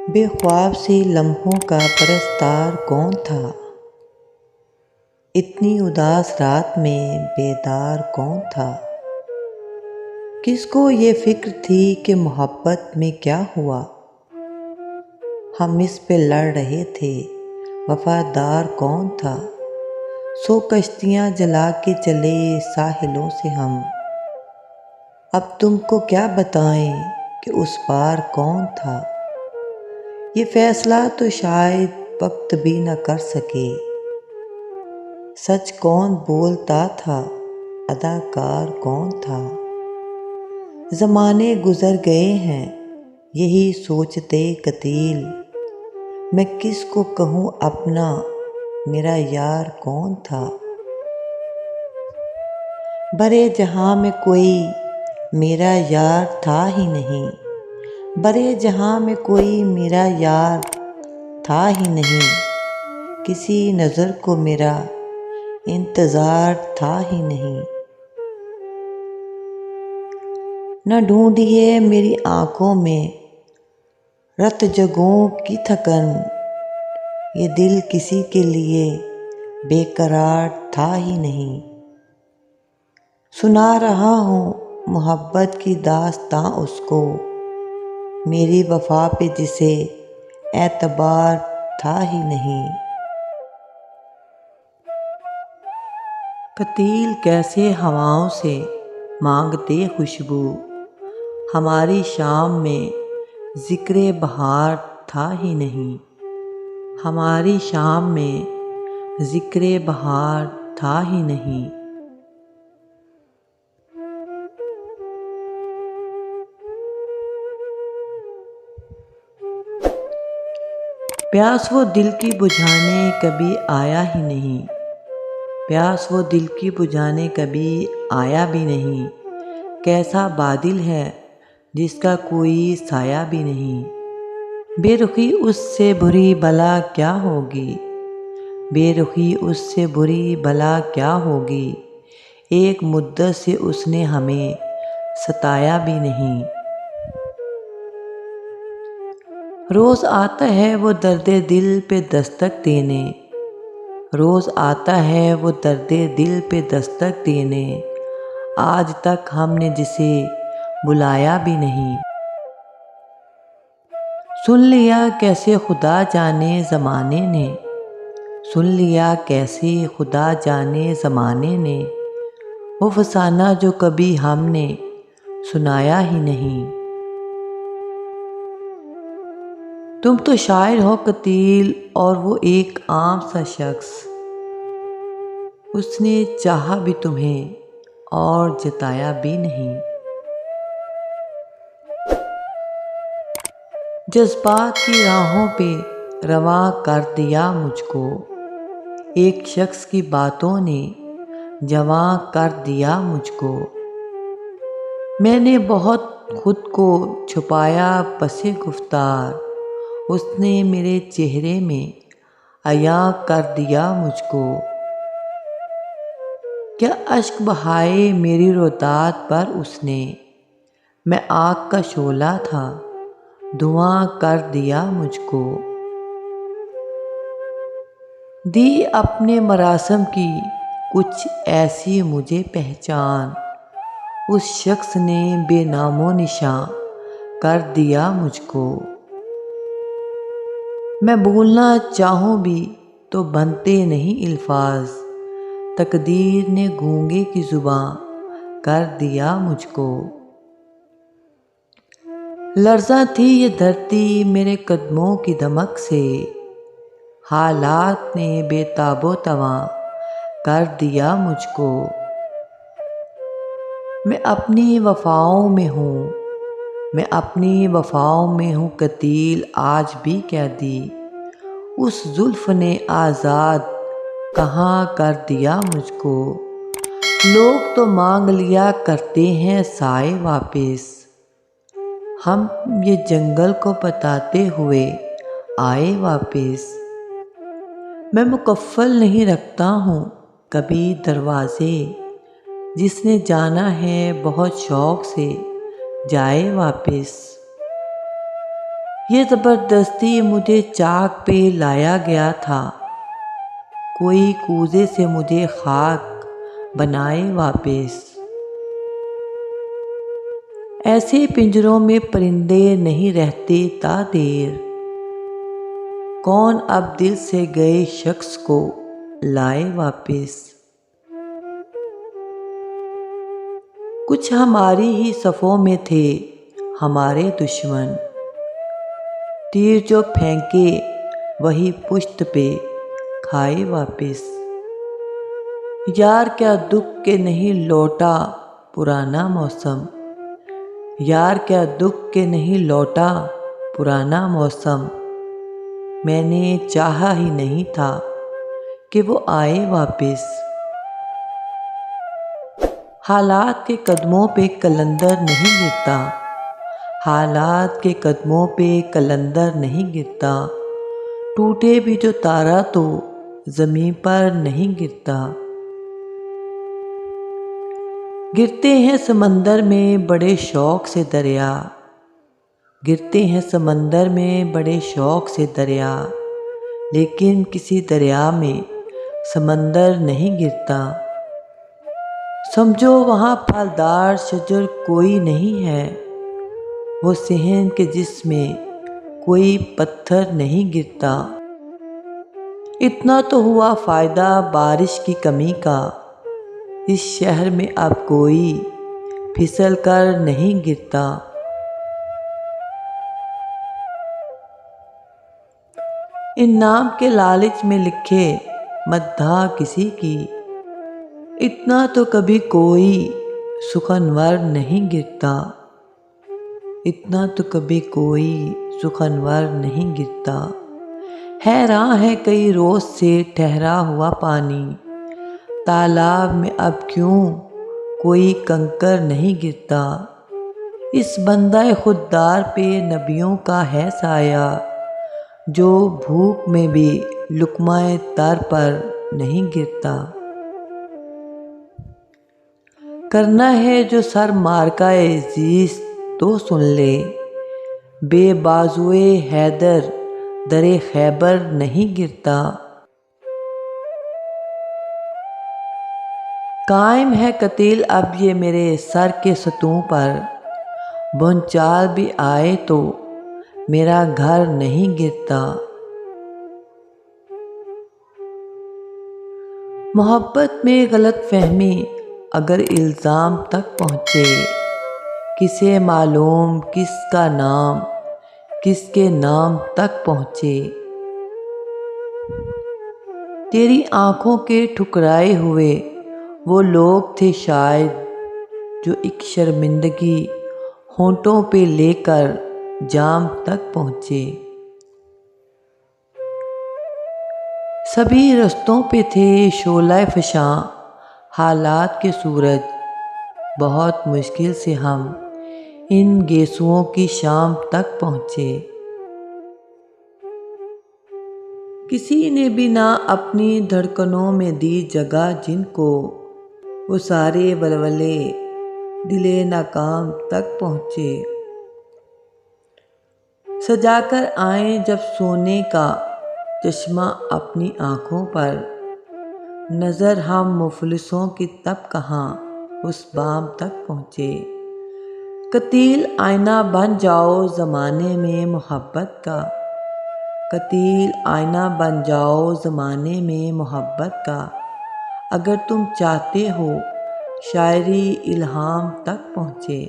बेख्वाब से लम्हों का परस्तार कौन था। इतनी उदास रात में बेदार कौन था। किसको ये फिक्र थी कि मोहब्बत में क्या हुआ। हम इस पे लड़ रहे थे, वफादार कौन था। सो कश्तियाँ जला के चले साहिलों से हम। अब तुमको क्या बताएं कि उस पार कौन था। ये फैसला तो शायद वक्त भी न कर सके। सच कौन बोलता था, अदाकार कौन था। ज़माने गुज़र गए हैं यही सोचते कतील। मैं किसको कहूँ अपना, मेरा यार कौन था। बड़े जहाँ में कोई मेरा यार था ही नहीं। बड़े जहाँ में कोई मेरा यार था ही नहीं। किसी नज़र को मेरा इंतज़ार था ही नहीं। न ढूंढिए मेरी आँखों में रत जगहों की थकन। ये दिल किसी के लिए बेकरार था ही नहीं। सुना रहा हूँ मोहब्बत की दास्तां उसको, मेरी वफा पे जिसे एतबार था ही नहीं। कतील कैसे हवाओं से मांगते खुशबू। हमारी शाम में ज़िक्रे बहार था ही नहीं। हमारी शाम में ज़िक्रे बहार था ही नहीं। प्यास वो दिल की बुझाने कभी आया ही नहीं। प्यास वो दिल की बुझाने कभी आया भी नहीं। कैसा बादल है जिसका कोई साया भी नहीं। बेरुखी उससे बुरी भला क्या होगी। बेरुखी उससे बुरी भला क्या होगी। एक मुद्दत से उसने हमें सताया भी नहीं। रोज़ आता है वो दर्दे दिल पे दस्तक देने। रोज़ आता है वो दर्दे दिल पे दस्तक देने। आज तक हमने जिसे बुलाया भी नहीं। सुन लिया कैसे खुदा जाने ज़माने ने। सुन लिया कैसे खुदा जाने ज़माने ने। वो फसाना जो कभी हमने सुनाया ही नहीं। तुम तो शायर हो कतील और वो एक आम सा शख्स। उसने चाहा भी तुम्हें और जताया भी नहीं। जज्बात की राहों पे रवा कर दिया मुझको। एक शख्स की बातों ने जवां कर दिया मुझको। मैंने बहुत खुद को छुपाया पसे गुफ्तार। उसने मेरे चेहरे में अया कर दिया मुझको। क्या अश्क बहाए मेरी रोतात पर उसने। मैं आग का शोला था, धुआं कर दिया मुझको। दी अपने मरासम की कुछ ऐसी मुझे पहचान। उस शख्स ने बेनामो निशान कर दिया मुझको। मैं बोलना चाहूँ भी तो बनते नहीं अल्फाज। तकदीर ने गूंगे की जुबां कर दिया मुझको। लर्ज़ा थी ये धरती मेरे कदमों की दमक से। हालात ने बेताबो तवां कर दिया मुझको। मैं अपनी वफ़ाओं में हूँ, मैं अपनी वफ़ाओं में हूँ कतील आज भी कैदी। उस जुल्फ़ ने आज़ाद कहाँ कर दिया मुझको। लोग तो मांग लिया करते हैं साए वापस। हम ये जंगल को बताते हुए आए वापस। मैं मुकफ़्फ़ल नहीं रखता हूँ कभी दरवाज़े। जिसने जाना है बहुत शौक़ से जाए वापस। ये ज़बरदस्ती मुझे चाक पे लाया गया था, कोई कूजे से मुझे खाक बनाए वापस। ऐसे पिंजरों में परिंदे नहीं रहते ता देर, कौन अब दिल से गए शख्स को लाए वापस। कुछ हमारी ही सफ़ों में थे हमारे दुश्मन, तीर जो फेंके वही पुश्त पे खाए वापस। यार क्या दुख के नहीं लौटा पुराना मौसम, यार क्या दुख के नहीं लौटा पुराना मौसम। मैंने चाहा ही नहीं था कि वो आए वापस। हालात के कदमों पे कलंदर नहीं गिरता, हालात के कदमों पे कलंदर नहीं गिरता। टूटे भी जो तारा तो ज़मीन पर नहीं गिरता। गिरते हैं समंदर में बड़े शौक़ से दरिया, गिरते हैं समंदर में बड़े शौक़ से दरिया, लेकिन किसी दरिया में समंदर नहीं गिरता। समझो वहाँ फलदार शजर कोई नहीं है, वो सहन के जिसमें कोई पत्थर नहीं गिरता। इतना तो हुआ फ़ायदा बारिश की कमी का, इस शहर में अब कोई फिसल कर नहीं गिरता। इन नाम के लालच में लिखे मद्दाह किसी की, इतना तो कभी कोई सुखनवर नहीं गिरता, इतना तो कभी कोई सुखनवर नहीं गिरता। हैरान है कई रोज़ से ठहरा हुआ पानी, तालाब में अब क्यों कोई कंकर नहीं गिरता। इस बंदा खुददार पे नबियों का है साया, जो भूख में भी लुक़्माए तर पर नहीं गिरता। करना है जो सर मारकाए ज़ीस तो सुन ले, बेबाजुए हैदर दरे खैबर नहीं गिरता। कायम है कतील अब ये मेरे सर के सतूं पर, भूचाल भी आए तो मेरा घर नहीं गिरता। मोहब्बत में गलत फहमी अगर इल्ज़ाम तक पहुँचे, किसे मालूम किसका नाम किसके नाम तक पहुँचे। तेरी आँखों के ठुकराए हुए वो लोग थे शायद, जो एक शर्मिंदगी होंठों पे लेकर जाम तक पहुँचे। सभी रस्तों पे थे शोला फ़शां हालात के सूरज, बहुत मुश्किल से हम इन गेसुओं की शाम तक पहुँचे। किसी ने भी ना अपनी धड़कनों में दी जगह जिनको, वो सारे वलवले दिले नाकाम तक पहुँचे। सजाकर आए जब सोने का चश्मा अपनी आँखों पर, नज़र हम मुफलिसों की तब कहाँ उस बाम तक पहुँचे। कतील आईना बन जाओ ज़माने में मोहब्बत का, कतील आईना बन जाओ ज़माने में मोहब्बत का। अगर तुम चाहते हो शायरी इल्हाम तक पहुँचे।